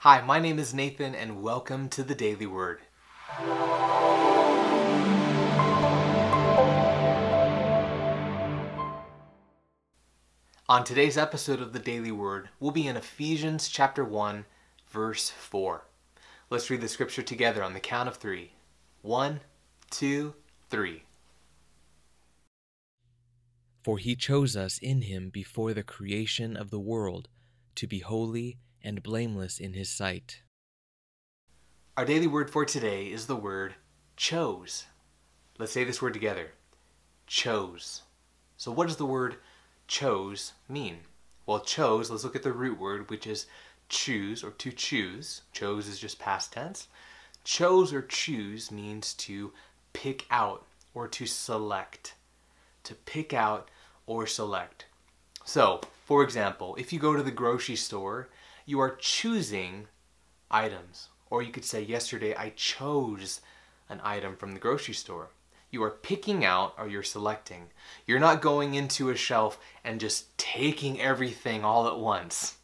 Hi, my name is Nathan and welcome to the Daily Word. On today's episode of the Daily Word, we'll be in Ephesians chapter 1, verse 4. Let's read the scripture together on the count of 3. 1, 2, 3. For he chose us in him before the creation of the world to be holy and blameless in his sight. Our daily word for today is the word chose. Let's say this word together. Chose. So what does the word chose mean? Well, chose, let's look at the root word, which is choose or to choose. Chose is just past tense. Chose or choose means to pick out or to select. To pick out or select. So, for example, if you go to the grocery store, you are choosing items. Or you could say, yesterday I chose an item from the grocery store. You are picking out or you're selecting. You're not going into a shelf and just taking everything all at once.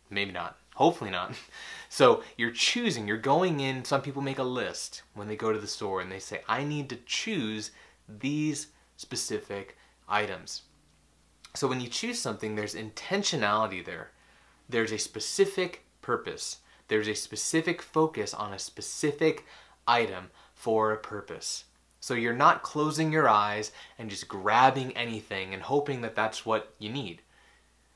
Maybe not. Hopefully not. So you're choosing. You're going in. Some people make a list when they go to the store and they say, I need to choose these specific items. So when you choose something, there's intentionality there. There's a specific purpose. There's a specific focus on a specific item for a purpose. So you're not closing your eyes and just grabbing anything and hoping that that's what you need.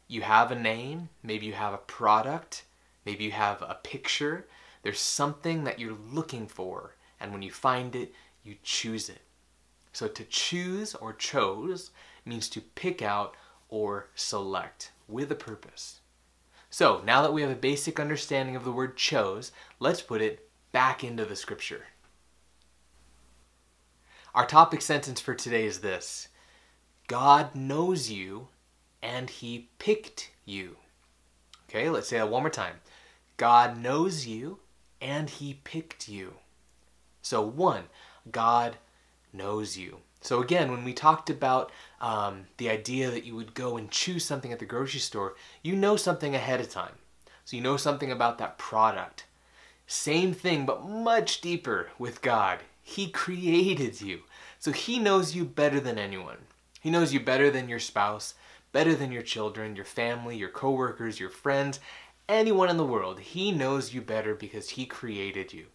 You have a name, maybe you have a product, maybe you have a picture. There's something that you're looking for, and when you find it, you choose it. So to choose or chose means to pick out or select with a purpose. So now that we have a basic understanding of the word chose, let's put it back into the scripture. Our topic sentence for today is this: God knows you and he picked you. Okay, let's say that one more time. God knows you and he picked you. So one, God knows you. So again, when we talked about the idea that you would go and choose something at the grocery store, you know something ahead of time. So you know something about that product. Same thing, but much deeper with God. He created you. So he knows you better than anyone. He knows you better than your spouse, better than your children, your family, your coworkers, your friends, anyone in the world. He knows you better because he created you.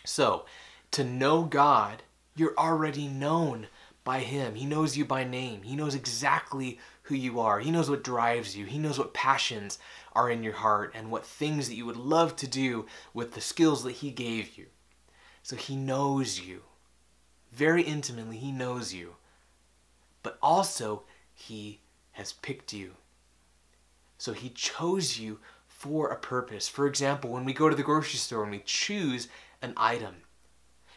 So to know God, you're already known by him. He knows you by name. He knows exactly who you are. He knows what drives you. He knows what passions are in your heart and what things that you would love to do with the skills that he gave you. So he knows you. Very intimately, he knows you. But also, he has picked you. So he chose you for a purpose. For example, when we go to the grocery store and we choose an item,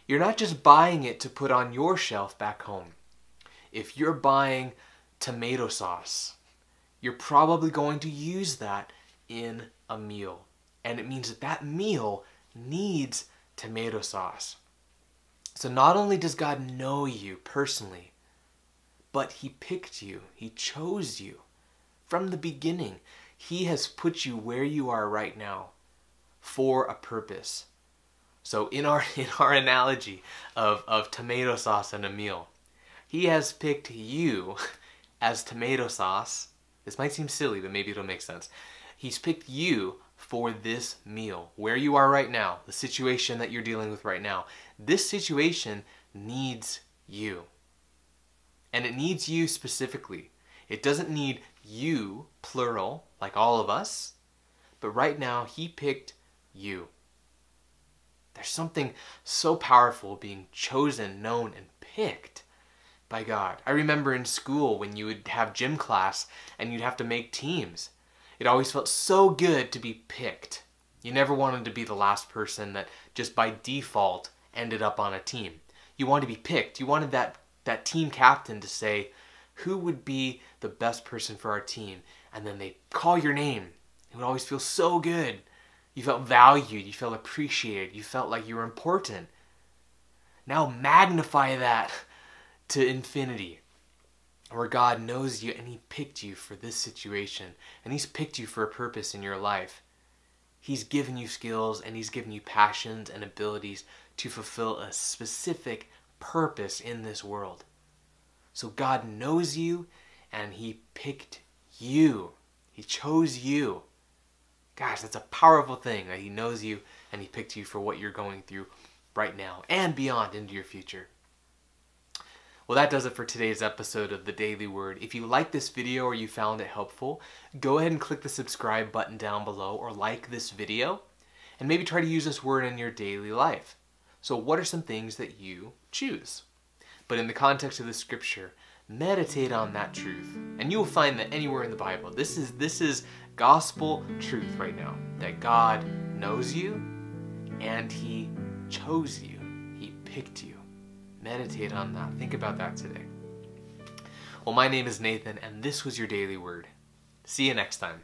you're not just buying it to put on your shelf back home. If you're buying tomato sauce, you're probably going to use that in a meal. And it means that that meal needs tomato sauce. So not only does God know you personally, but he picked you. He chose you. From the beginning, he has put you where you are right now for a purpose. So in our analogy of tomato sauce and a meal, he has picked you as tomato sauce. This might seem silly, but maybe it'll make sense. He's picked you for this meal, where you are right now, the situation that you're dealing with right now. This situation needs you. And it needs you specifically. It doesn't need you, plural, like all of us, but right now he picked you. There's something so powerful being chosen, known, and picked by God. I remember in school when you would have gym class and you'd have to make teams. It always felt so good to be picked. You never wanted to be the last person that just by default ended up on a team. You wanted to be picked. You wanted that team captain to say, who would be the best person for our team? And then they call your name. It would always feel so good. You felt valued, you felt appreciated, you felt like you were important. Now magnify that to infinity, where God knows you and he picked you for this situation, and he's picked you for a purpose in your life. He's given you skills and He's given you passions and abilities to fulfill a specific purpose in this world. So God knows you and He picked you. He chose you. Gosh, that's a powerful thing that He knows you and He picked you for what you're going through right now and beyond into your future. Well, that does it for today's episode of The Daily Word. If you liked this video or you found it helpful, go ahead and click the subscribe button down below or like this video, and maybe try to use this word in your daily life. So what are some things that you choose? But in the context of the scripture, meditate on that truth, and you will find that anywhere in the Bible, this is gospel truth right now, that God knows you and He chose you. He picked you. Meditate on that. Think about that today. Well, my name is Nathan, and this was your Daily Word. See you next time.